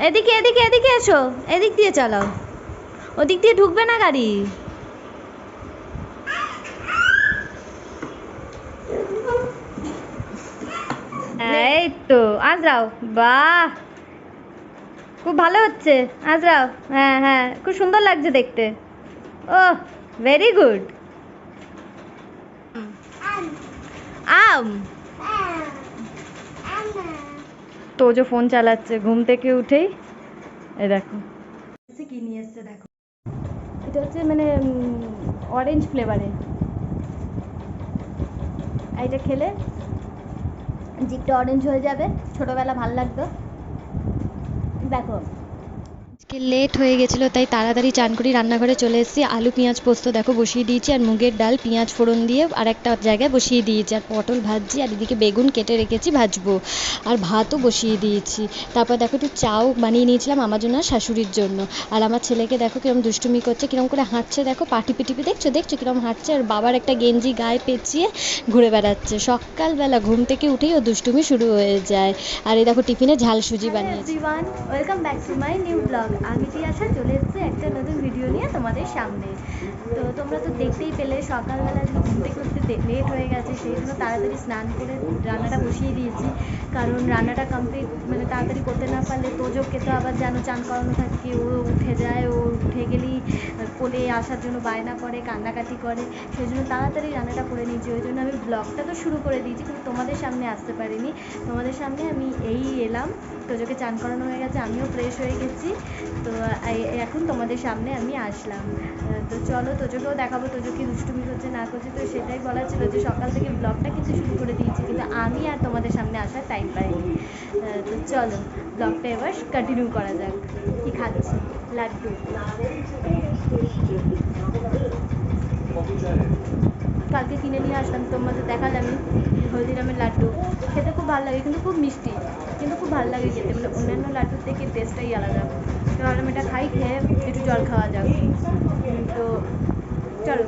এদিকে এদিকে এদিকে এসো, এদিক দিয়ে চালাও, ওদিক দিয়ে ঢুকবে না গাড়ি। এই তো আজরাও, বাহ খুব ভালো হচ্ছে আজরাও। হ্যাঁ হ্যাঁ, খুব সুন্দর লাগছে দেখতে। ওহ ভেরি গুড। আম তো যে ফোন চালাচ্ছে ঘুম থেকে উঠেই। এই দেখো কি নিয়ে এসছে দেখো, এটা হচ্ছে মানে অরেঞ্জ ফ্লেভারে। এইটা খেলে জিভটা অরেঞ্জ হয়ে যাবে, ছোটোবেলা ভাল লাগতো। দেখো আজকে লেট হয়ে গেছিলো তাই তাড়াতাড়ি চান করে রান্নাঘরে চলে এসেছি। আলু পেঁয়াজ পোস্ত দেখো বসিয়ে দিয়েছি, আর মুগের ডাল পেঁয়াজ ফোড়ন দিয়ে আর একটা জায়গায় বসিয়ে দিয়েছি, আর পটল ভাজছি, আর এদিকে বেগুন কেটে রেখেছি ভাজবো, আর ভাতও বসিয়ে দিয়েছি। তারপর দেখো একটু চাও বানিয়ে নিয়েছিলাম আমার জন্য আর শাশুড়ির জন্য। আর আমার ছেলেকে দেখো কিরম দুষ্টুমি করছে, কিরম করে হাঁটছে দেখো, পা টিপে টিপে দেখছো দেখছো কিরম হাঁটছে, আর বাবার একটা গেঞ্জি গায়ে পেঁচিয়ে ঘুরে বেড়াচ্ছে। সকালবেলা ঘুম থেকে উঠেই ও দুষ্টুমি শুরু হয়ে যায়। আর এই দেখো টিফিনে ঝাল সুজি বানিয়েছি। Everyone, welcome back to my new blog. আমি টিয়াশা চলে এসেছি একটা নতুন ভিডিও নিয়ে তোমাদের সামনে। তো তোমরা তো দেখতেই পেলে সকালবেলা ঘুম থেকে উঠতে লেট হয়ে গেছে, সেই জন্য তাড়াতাড়ি স্নান করে রান্নাটা বসিয়ে দিয়েছি। কারণ রান্নাটা কমপ্লিট মানে তাড়াতাড়ি করতে না পারলে তোজোকে তো আবার যেন চান করানো থাকে, ও উঠে যায়, ও উঠে গেলেই কোলে আসার জন্য বায়না করে, কান্নাকাটি করে, সেই জন্য তাড়াতাড়ি রান্নাটা করে নিয়েছি। ওই জন্য আমি ব্লগটা তো শুরু করে দিয়েছি, কিন্তু তোমাদের সামনে আসতে পারিনি। তোমাদের সামনে আমি এই এলাম, তোজোকে চান করানো হয়ে গেছে, আমিও ফ্রেশ হয়ে গেছি। তো এখন তোমাদের সামনে আমি আসলাম। তো চলো তোজোকেও দেখাবো তোজো কি দুষ্টুমি করছে না করছে। তো সেটাই বলার ছিল যে সকাল থেকে ব্লগটা কিন্তু শুরু করে দিয়েছি, কিন্তু আমি আর তোমাদের সামনে আসার টাইম পাইনি। তো চলো ব্লগটা এবার কন্টিনিউ করা যাক। কি খাচ্ছি? লাড্ডু। কালকে কিনে নিয়ে আসলাম, তোমাদের দেখালামই হলদিরামের লাড্ডু। খেতে খুব ভালো লাগে, কিন্তু খুব মিষ্টি, কিন্তু খুব ভালো লাগে খেতে, মানে অন্যান্য লাড্ডুর থেকে টেস্টটাই আলাদা। তো ভাবলাম এটা খাই, খেয়ে একটু জল খাওয়া যাক। তো চলো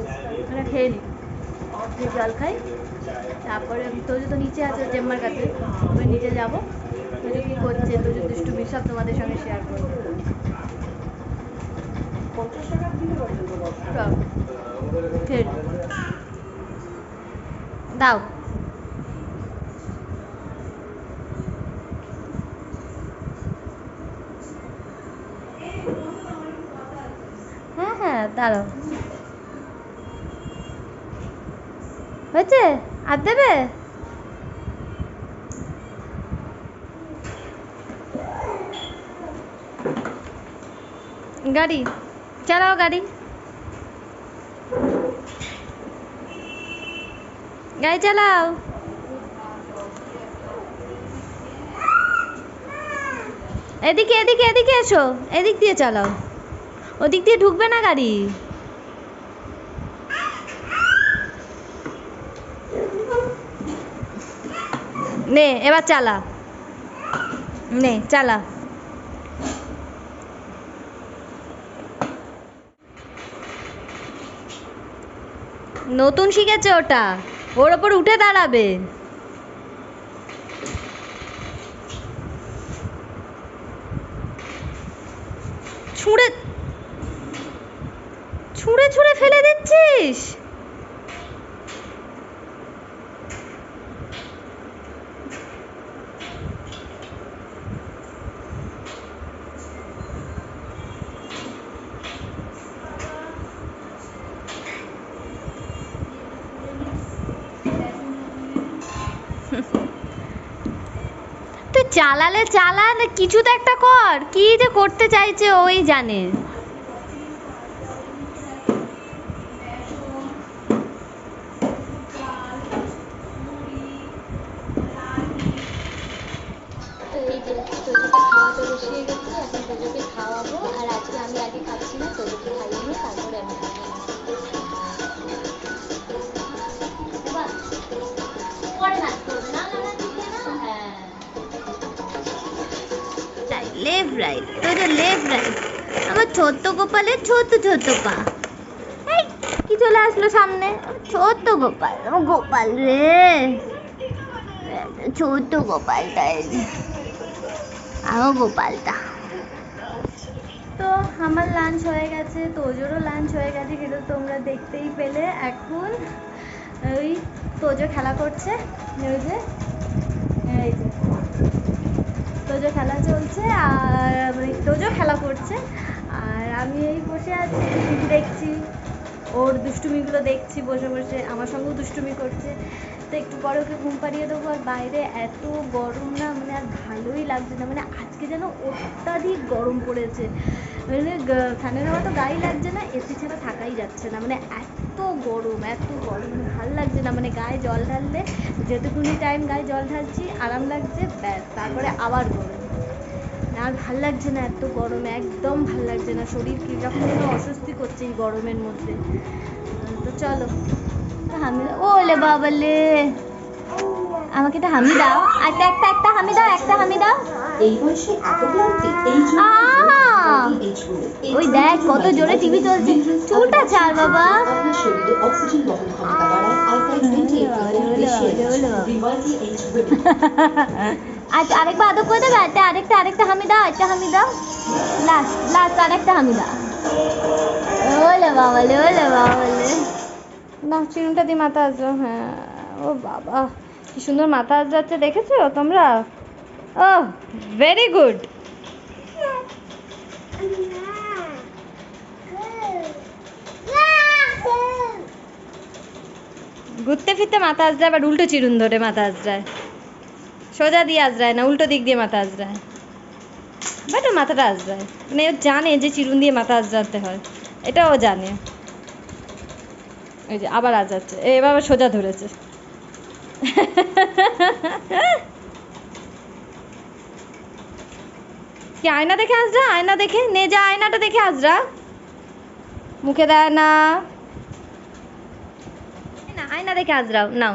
মানে খেয়ে নিই, জল খাই। তারপরে তোজো তো নিচে আছে চেম্বার কাছে, ওই নিচে যাবো, তোজো কী করছে, তোজো দুষ্টুমি সব তোমাদের সঙ্গে শেয়ার করবো। খেয়ে দাও। হ্যাঁ হ্যাঁ দাঁড়াও, হয়েছে আর দেবে? গাড়ি চালাও, গাড়ি গাড়ি চালাও। এদিকে এদিকে এদিকে এসো, এদিক দিয়ে চালাও, ওদিক দিয়ে ঢুকবে না গাড়ি। নে এবার চালা, নে চালা। নতুন শিখেছে ওটা, ওর ওপর উঠে দাঁড়াবে। ছুঁড়ে ছুঁড়ে ছুঁড়ে ফেলে দিচ্ছিস। তুই চালালে চালা, কিছু তো একটা কর, কি যে করতে চাইছে ওই জানে। তো এই যে তোজোকে খাওয়াতে বসিয়ে গেছি, এখন তোজোকে খাওয়াবো। আর আজকে আমি আগে খাচ্ছি না, তোজোকে খাইয়ে নিয়ে তারপরে আমি খাবো। Left right, Tojo left right. আমার ছোট্ট গোপালের ছোট্ট ছোট্ট পা। এই কি চলে আসলো সামনে, ছোট্ট গোপাল, আমার গোপাল রে, ছোট্ট গোপালটা, এই যে আমার গোপালটা। তো আমার লাঞ্চ হয়ে গেছে, তোজোরও লাঞ্চ হয়ে গেছে, সেটা তোমরা দেখতেই পেলে। এখন ওই তোজো খেলা করছে, ওই যে এই যে তোজো খেলা চলছে, আর তোজো খেলা করছে, আর আমি এই বসে আছি দেখছি ওর দুষ্টুমিগুলো দেখছি, বসে বসে আমার সঙ্গেও দুষ্টুমি করছে। তো একটু পরে ওকে ঘুম পাড়িয়ে দেবো। আর বাইরে এত গরম না, মানে আর ভালোই লাগছে না, মানে আজকে যেন অত্যাধিক গরম পড়েছে, মানে ফ্যানের হাওয়া তো গায়ে লাগছে না, এসি ছাড়া থাকাই যাচ্ছে না, মানে এত গরম মানে ভালো লাগছে না, মানে গায়ে জল ঢাললে যেটুকুনি টাইম গায়ে জল ঢালছি আরাম লাগছে, ব্যাস তারপরে আবার গরম, আর ভাল লাগছে না, এত গরমে একদম ভাল লাগছে না, শরীর কীরকম যেন অস্বস্তি করছে এই গরমের মধ্যে। তো চলো হামি, ওলে বাবালে, আমাকে একটা হামি দাও, একটা হামি দাও, একটা হামি দাও। এই বয়সে এত ক্লান্তি, এই জন্য ওই দেখ কত জোরে টিভি চলছে, চুলটা ছাড় বাবা। আপনার শরীরে অক্সিজেন বহন ক্ষমতা বাড়ায়, আলকাইল আচ্ছা আরেকবার আদর করে দেবে, আরেকটা হামি দাও, একটা হামি দাও, লাস্ট আরেকটা হামি দাও। ওলে বাবালে না, চিরুনটা দিয়ে মাথা আসলো। হ্যাঁ, ও বাবা কি সুন্দর মাথা আসছে, দেখেছো তোমরা? ও ভেরি গুড। ঘুরতে ফিরতে মাথা আজরায়, আবার উল্টো চিরুন ধরে মাথা আজরায়, সোজা দিয়ে আজরায় না, উল্টো দিক দিয়ে মাথা আজরায়, বাট মাথাটা আজরায়, মানে ও জানে যে চিরুন দিয়ে মাথা আজরাতে হয়, এটা ও জানে। এই যে আবার আজরাচ্ছে, এবার সোজা ধরেছে। কি আয়না দেখে আজরা, আয়না দেখে নে, যা আয়নাটা দেখে আজরা, মুখে দেয় না, আয়না দেখে আজরাও নাও।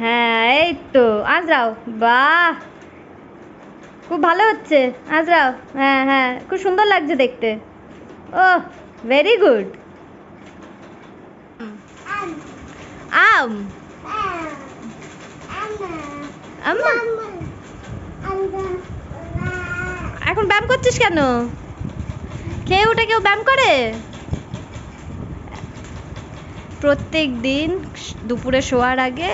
হ্যাঁ এই তো আজরাও, বাহ খুব ভালো হচ্ছে আজরাও, হ্যাঁ খুব সুন্দর লাগছে দেখতে। ও ভেরি গুড। আম আম্মা এখন ব্যায়াম করছিস কেন? খেয়ে উঠে কেউ ব্যায়াম করে? প্রত্যেক দিন দুপুরে শোয়ার আগে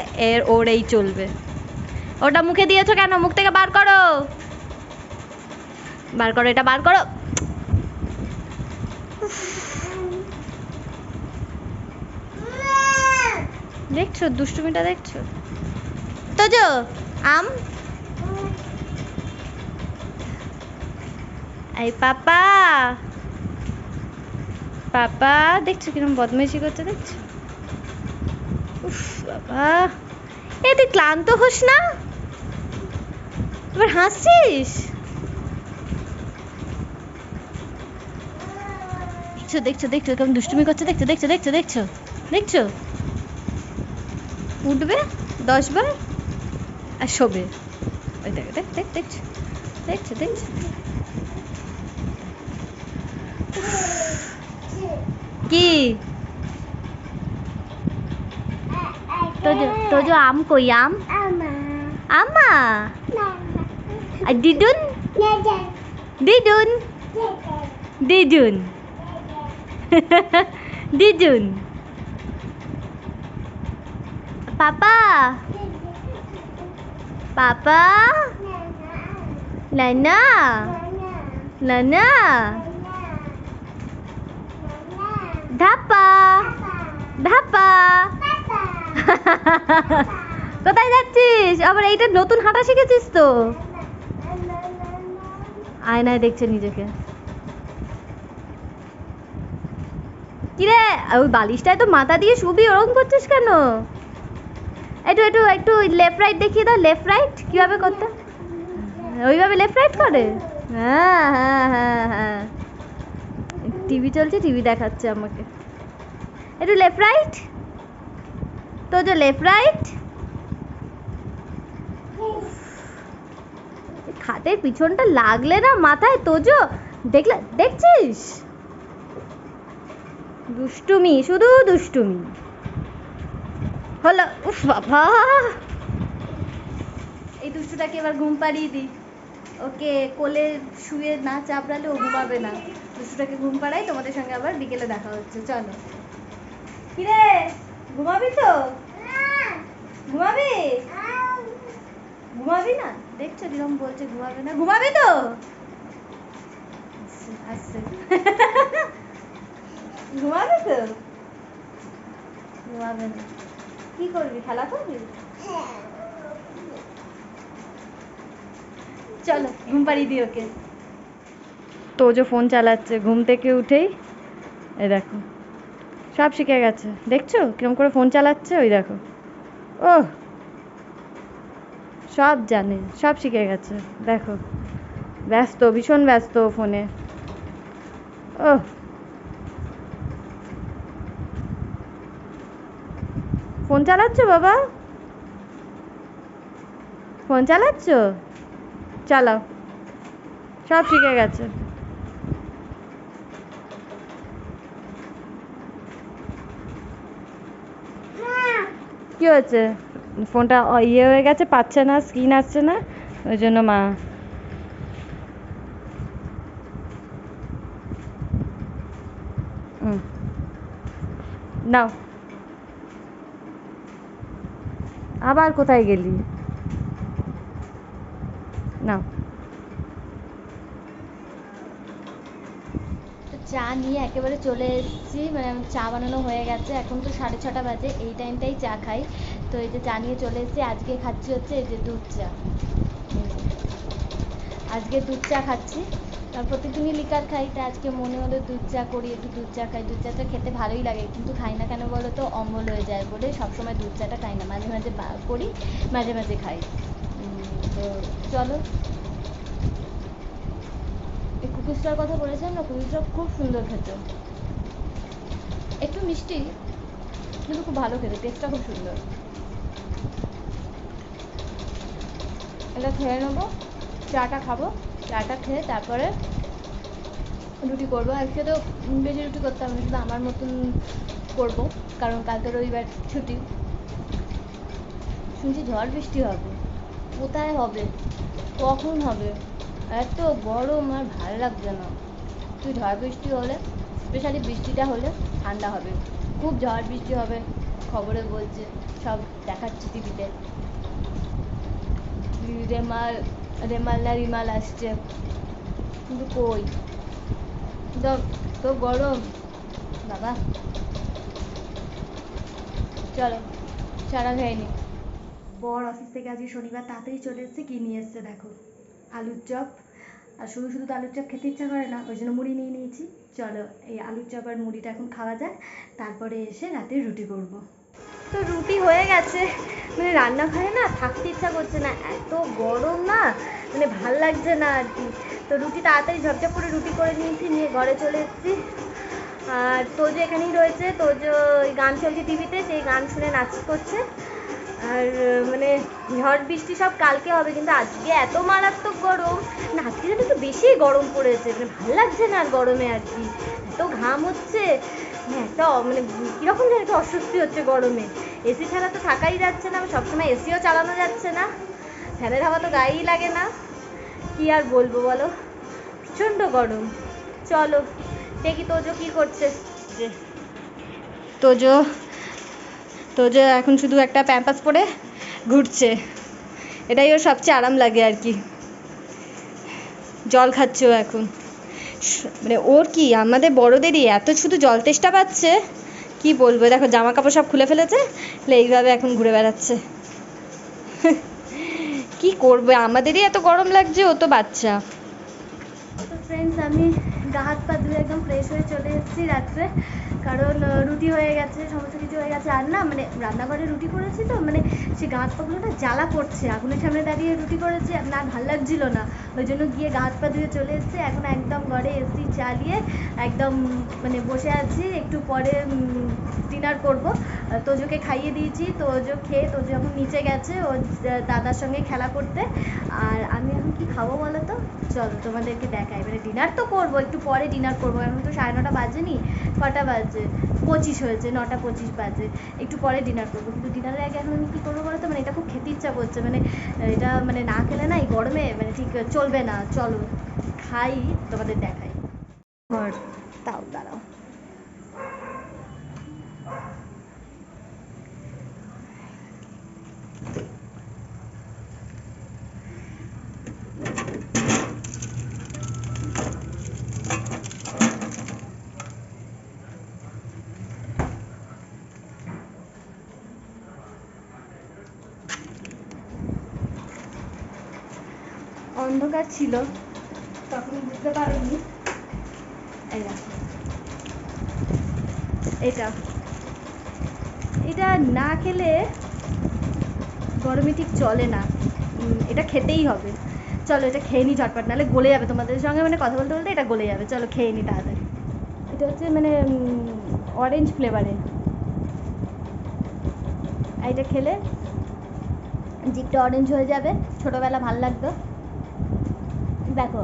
ওর এই চলবে। ওটা মুখে দিয়েছো কেন? মুখ থেকে বার করো, এটা বার করো। দেখছো দুষ্টুমিটা, দেখছো তোজো? আম এই পাপা দেখছো কিরকম বদমাইশি করছে, দেখছো? উফ বাবা, এ তুই ক্লান্ত হোস না? এবার হাসছিস? দেখছো কেমন দুষ্টুমি করছে, দেখছো? উঠবে 10 বার আর শোবে। ওই দেখছো? কি তোজো আম কই? আম আমা আর দিদুন পাপা নানা ধাপা কোথায় যাচ্ছিস? আবার এইটা নতুন হাঁটা শিখেছিস তো? আয়নায় দেখছে নিজেকে। কিরে ওই বালিশটায় তো মাথা দিয়ে শুবি, ওরকম করছিস কেন? একটু লেফট রাইট দেখিয়ে দাও, লেফট রাইট কিভাবে করতে, ওইভাবে লেফট রাইট করে। হ্যাঁ টিভি চলছে, টিভি দেখাচ্ছে আমাকে। একটু লেফট রাইট, তো যে লেফট রাইট। খাটের পিছনটা লাগলে না মাথায়, তোজো দেখছিস? দুষ্টুমি, শুধু দুষ্টুমি হলো। উফ বাবা, এই দুষ্টুটাকে এবার ঘুম পাড়িয়ে দিই। ওকে কোলে শুয়ে না চাপড়ালে ও ঘুমাবে না। দুষ্টুটাকে ঘুম পাড়াই, তোমাদের সঙ্গে আবার বিকেলে দেখা হচ্ছে, চলো। কিরে ঘুমাবি তো? ঘুমাবি? ঘুমাবি না? দেখছো কিরম বলছে ঘুমাবে না, ঘুমাবি তো? আসছে ঘুমাবি তো? ঘুমাবে না। কি করবি, খেলা করবি? চলো ঘুম পাড়িয়ে দিই ওকে। তো যে ফোন চালাচ্ছে ঘুম থেকে উঠেই, এই দেখো সব শিখে গেছে, দেখছো কিরম করে ফোন চালাচ্ছে, ওই দেখো ও সব জানে, সব শিখে গেছে, দেখো ব্যস্ত, ভীষণ ব্যস্ত ফোনে। ও ফোন চালাচ্ছ বাবা, ফোন চালাচ্ছ, চালাও, সব শিখে গেছে। কি হয়েছে? ফোনটা ইয়ে হয়ে গেছে, পাচ্ছে না, স্ক্রিন আসছে না, ওই জন্য মা। নাও, আবার কোথায় গেলি? নাও। চা নিয়ে একেবারে চলে এসেছি, মানে চা বানানো হয়ে গেছে, এখন তো 6:30 বাজে, এই টাইমটাই চা খাই। তো এই যে চা নিয়ে চলে এসেছি, আজকে খাচ্ছি হচ্ছে এই যে দুধ চা, আজকে দুধ চা খাচ্ছি। প্রতিদিনই লিকার খাই, তা আজকে মনে হলো দুধ চা করি, একটু দুধ চা খাই। দুধ চাটা খেতে ভালোই লাগে, কিন্তু খাই না কেন বলো তো, অম্বল হয়ে যায় বলে সবসময় দুধ চাটা খাই না, মাঝে মাঝে করি, মাঝে মাঝে খাই। তো চলো, এই কুকিজটার কথা বলেছিলাম না, কুকিজটা খুব সুন্দর খেতে, একটু মিষ্টি কিন্তু খুব ভালো খেতে, টেস্টটা খুব সুন্দর। এটা খেয়ে নেবো, চাটা খাবো, চাটা খেয়ে তারপরে রুটি করবো। আজকে তো বেশি রুটি করতে হবে না, শুধু আমার মতন করবো, কারণ কালকে রবিবার ছুটি। শুনছি ঝড় বৃষ্টি হবে, কোথায় হবে, কখন হবে, এত গরম আর ভালো লাগছে না। তুই ঝড় বৃষ্টি হলে, স্পেশালি বৃষ্টিটা হলে ঠান্ডা হবে, খুব ঝড় বৃষ্টি হবে খবরে বলছে, সব দেখাচ্ছে টিভিতে, রেমাল না রিমাল আসছে, কিন্তু কই, তো গরম বাবা। চলো সারা খাইনি। বর অফিস থেকে আজকে শনিবার তাড়াতাড়ি চলে এসেছে, কি নিয়ে এসছে দেখো, আলুর চপ। আর শুধু শুধু তো আলুর চপ খেতে ইচ্ছা করে না, ওই জন্য মুড়ি নিয়ে নিয়েছি। চলো এই আলুর চপ আর মুড়িটা এখন খাওয়া যাক, তারপরে এসে রাতে রুটি করব। তো রুটি হয়ে গেছে, মানে রান্নাঘরে না থাকতে ইচ্ছা করছে না, এত গরম না, মানে ভাল লাগছে না আর কি। তো রুটি তাড়াতাড়ি ঝপঝপ করে রুটি করে নিয়েছি, নিয়ে ঘরে চলে এসেছি। আর তোজো এখানেই রয়েছে, তোজো ওই গান চলছে টিভিতে, সেই গান শুনে নাচ করছে। আর মানে ঝড় বৃষ্টি সব কালকে হবে, কিন্তু আজকে এত মারাত্মক গরম না, আজকে যেন একটু বেশি গরম পড়েছে, মানে ভালো লাগছে না আর গরমে আর কি, এত ঘাম হচ্ছে, একটা মানে কীরকম যেন একটু অস্বস্তি হচ্ছে গরমে। এসি ছাড়া তো থাকাই যাচ্ছে না, সবসময় এসিও চালানো যাচ্ছে না, ফ্যানের হাওয়া তো গায়েই লাগে না, কি আর বলবো বলো, প্রচণ্ড গরম। চলো দেখি তোজো কী করছে। তোজো তোজো এখন শুধু একটা প্যাম্পাস পরে ঘুরছে, এটাই ওর সবচেয়ে আরাম লাগে আর কি। জল খাচ্ছে ও এখন, মানে ওর কি আমাদের বড়দেরই এত শুধু জল তেষ্টা পাচ্ছে, কি বলবো, দেখো জামা কাপড় সব খুলে ফেলেছে, এইভাবে এখন ঘুরে বেড়াচ্ছে। কি করবে, আমাদেরই এত গরম লাগছে, ও তো বাচ্চা। তো ফ্রেন্ডস আমি গা হাত পা ধুয়ে একদম ফ্রেশ হয়ে চলে এসেছি রাত্রে, কারণ রুটি হয়ে গেছে, সমস্ত কিছু হয়ে গেছে, আর না মানে রান্নাঘরে রুটি করেছি তো, মানে সে গা হাত পাগুলো না জ্বালা করছে, আগুনের সামনে দাঁড়িয়ে রুটি করেছি, আর না ভাল লাগছিল না, ওই জন্য গিয়ে গা হাত পা ধুয়ে চলে এসেছি। এখন একদম ঘরে এসি চালিয়ে একদম মানে বসে আছি, একটু পরে ডিনার করবো। তোজোকে খাইয়ে দিয়েছি, তোজো খেয়ে তোজো এখন নিচে গেছে ও দাদার সঙ্গে খেলা করতে, আর আমি এখন কি খাবো বলো তো, চলো তোমাদেরকে দেখাই, এবারে ডিনার তো করবো, একটু পরে ডিনার করবো, এখন তো 9:30 বাজেনি, কটা বাজে 25 হয়েছে, 9:25 বাজে, একটু পরে ডিনার করবো। কিন্তু ডিনারের আগে এখন আমি কী করবো বলো তো, মানে এটা খুব খেতে ইচ্ছা করছে, মানে এটা মানে না খেলে না এই গরমে মানে ঠিক চলবে না। চলো খাই, তোমাদের দেখাই। তাও দাঁড়াও, অন্ধকার ছিল তখন বুঝতে পারিনি। এই দেখো, এটা এটা না খেলে গরমে ঠিক চলে না, এটা খেতেই হবে। চলো এটা খেয়ে নিই ঝটপট, নাহলে গলে যাবে, তোমাদের সঙ্গে মানে কথা বলতে বলতে এটা গলে যাবে। চলো খেয়ে নিই তাড়াতাড়ি। এটা হচ্ছে মানে অরেঞ্জ ফ্লেভারের, এটা খেলে জিভটা অরেঞ্জ হয়ে যাবে, ছোটোবেলা ভাল লাগতো। দেখো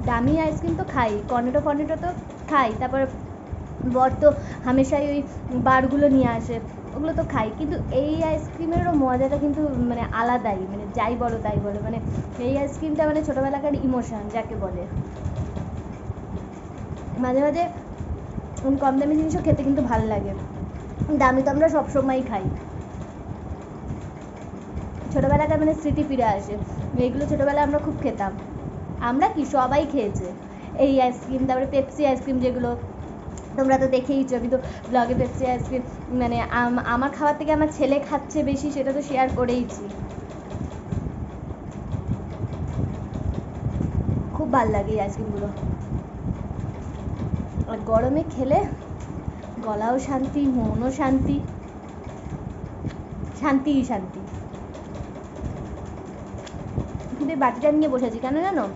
দামি আইসক্রিম তো খাই, কর্নেটো ফর্নেটো তো খাই, তারপর বর তো হামেশাই ওই বারগুলো নিয়ে আসে, ওগুলো তো খাই, কিন্তু এই আইসক্রিমেরও মজাটা কিন্তু মানে আলাদাই, মানে যাই বলো তাই বলো, মানে এই আইসক্রিমটা মানে ছোটোবেলাকার ইমোশন যাকে বলে। মাঝে মাঝে কম দামি জিনিসও খেতে কিন্তু ভালো লাগে, দামি তো আমরা সবসময়ই খাই। ছোটোবেলাকার মানে স্মৃতি ফিরে আসে, এইগুলো ছোটোবেলায় আমরা খুব খেতাম, আমরা কি সবাই খেয়েছে এই আইসক্রিম। তারপরে পেপসি আইসক্রিম, যেগুলো তোমরা তো দেখেইছো, আমি তো ব্লগে পেপসি আইসক্রিম মানে আমার খাওয়ার থেকে আমার ছেলে খাচ্ছে বেশি, সেটা তো শেয়ার করেইছি। খুব ভাল লাগে এই আইসক্রিমগুলো, আর গরমে খেলে গলাও শান্তি, মনও শান্তি, শান্তিই শান্তি। কিন্তু এই বাটিটা নিয়ে বসেছি কেন জানো,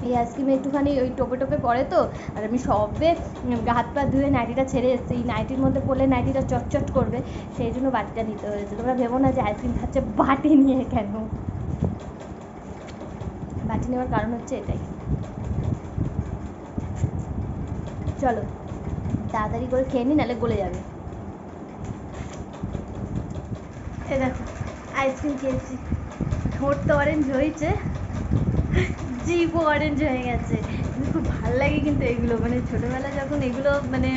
এই আইসক্রিমে একটুখানি ওই টোপে টোপে পড়ে তো, আর আমি সবে হাত পা ধুয়ে নাইটিটা ছেড়ে এসেছি, এই নাইটির মধ্যে পড়লে নাইটিটা চটচট করবে, সেই জন্য বাটিটা নিতে হয়েছে। তোমরা ভেবো না যে আইসক্রিম খাচ্ছে বাটি নিয়ে, কেন বাটি নেওয়ার কারণ হচ্ছে এটাই। চলো তাড়াতাড়ি করে খেয়ে নি, নাহলে গলে যাবে। এ দেখো আইসক্রিম খেয়েছি, ঠোঁট তো অরেঞ্জ হয়েছে, জিভও অরেঞ্জ হয়ে গেছে। খুব ভালো লাগে কিন্তু এগুলো, মানে ছোটোবেলা যখন এগুলো মানে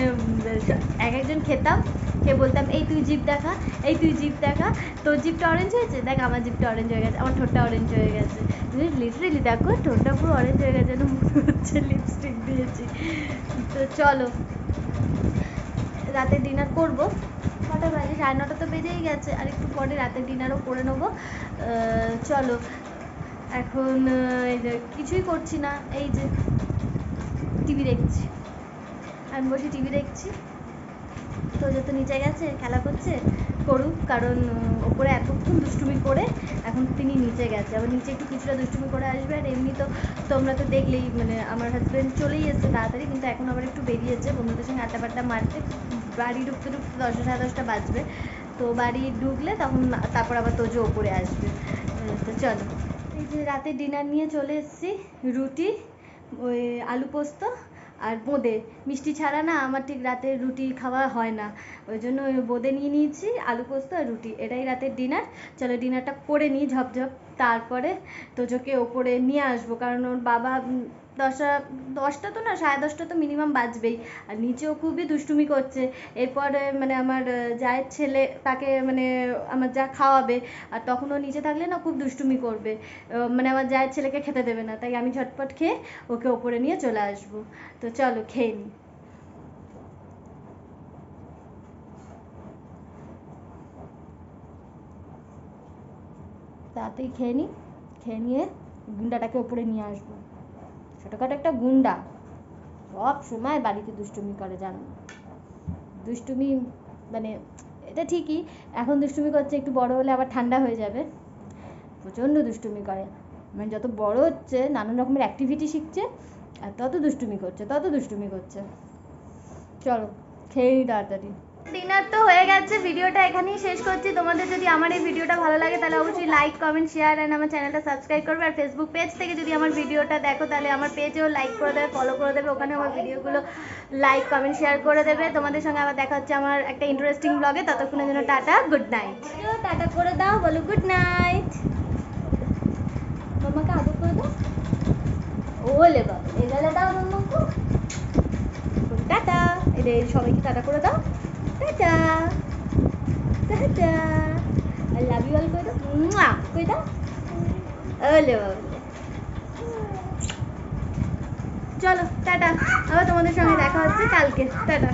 এক একজন খেতাম, খেয়ে বলতাম এই তুই জিভ দেখা, এই তুই জিভ দেখা, তোর জিভটা অরেঞ্জ হয়েছে, দেখ আমার জিভটা অরেঞ্জ হয়ে গেছে, আমার ঠোঁটটা অরেঞ্জ হয়ে গেছে। লিটারেলি দেখো ঠোঁটটা পুরো অরেঞ্জ হয়ে গেছে, মনে হচ্ছে লিপস্টিক দিয়েছি। তো চলো রাতে ডিনার করবো, কটা বাজে 9:30 তো বেজেই গেছে, আর একটু পরে রাতের ডিনারও করে নেবো। চলো এখন এই যে কিছুই করছি না, এই যে টিভি দেখছি, আমি বসে টিভি দেখছি। তো যত নিচে গেছে খেলা করছে, করুক, কারণ ওপরে এতক্ষণ দুষ্টুমি করে এখন তিনি নিচে গেছে, আবার নিচে একটু কিছুটা দুষ্টুমি করে আসবে। আর এমনি তো তোমরা তো দেখলেই, মানে আমার হাজব্যান্ড চলেই এসেছে তাড়াতাড়ি, কিন্তু এখন আবার একটু বেরিয়েছে বন্ধুদের সঙ্গে আড্ডা বাড্ডা মারতে, বাড়ি ঢুকতে ঢুকতে 10টা 10:30 বাজবে। তো বাড়ি ঢুকলে তখন তারপর আবার তোজো ওপরে আসবে। তো চলো এই যে রাতে ডিনার নিয়ে চলে এসেছি, রুটি, ওই আলু পোস্ত আর বোঁদে। মিষ্টি ছাড়া না আমার ঠিক রাতে রুটি খাওয়া হয় না, ওই জন্য ওই বোঁদে নিয়ে নিয়েছি, আলু পোস্ত আর রুটি, এটাই রাতের ডিনার। চলো ডিনারটা করে নিই ঝপঝপ, তারপরে তোজোকে ওপরে নিয়ে আসবো, কারণ ওর বাবা 10টা তো না 10:30 তো মিনিমাম বাজবেই, আর নিচেও খুবই দুষ্টুমি করছে। এরপরে মানে আমার জায়ের ছেলে, তাকে মানে আমার যা খাওয়াবে, আর তখন ও নিচে থাকলে না খুব দুষ্টুমি করবে, মানে আমার জায়ের ছেলেকে খেতে দেবে না, তাই আমি ঝটপট খেয়ে ওকে ওপরে নিয়ে চলে আসবো। তো চলো খেয়ে নিই। তাড়াতাড়ি খেয়ে নিই, খেয়ে নিয়ে গুন্ডাটাকে ওপরে নিয়ে আসবো। ছোটোখাটো একটা গুন্ডা, সব সময় বাড়িতে দুষ্টুমি করে, জানো দুষ্টুমি মানে এটা ঠিকই, এখন দুষ্টুমি করছে, একটু বড় হলে আবার ঠান্ডা হয়ে যাবে, প্রচণ্ড দুষ্টুমি করে, মানে যত বড় হচ্ছে নানান রকমের অ্যাক্টিভিটি শিখছে, আর তত দুষ্টুমি করছে, তত দুষ্টুমি করছে। চলো খেয়ে নিই তাড়াতাড়ি। ডিনার তো হয়ে গেছে, ভিডিওটা এখানেই শেষ করছি। তোমাদের যদি আমার এই ভিডিওটা ভালো লাগে তাহলে অবশ্যই লাইক কমেন্ট শেয়ার অ্যান্ড আমার চ্যানেলটা সাবস্ক্রাইব করবে। আর ফেসবুক পেজ থেকে যদি আমার ভিডিওটা দেখো তাহলে আমার পেজেও লাইক করে দেবে, ফলো করে দেবে, ওখানে আমার ভিডিওগুলো লাইক কমেন্ট শেয়ার করে দেবে। তোমাদের সঙ্গে আবার দেখা হচ্ছে আমার একটা ইন্টারেস্টিং ব্লগে। ততক্ষণের জন্য টাটা, গুড নাইট। টাটা করে দাও, বলো গুড নাইট। মাম্মাকে আদর করে দাও। ওলে বাবা, এগালে দাও মাম্মাকে। টাটা, এদের সবাইকে টাটা করে দাও। Ta-ta ta-ta, I love you all করে দাও। মুয়া করে দাও। ওলে বাবা, চলো টাটা, আবার তোমাদের সঙ্গে দেখা হচ্ছে কালকে। টাটা।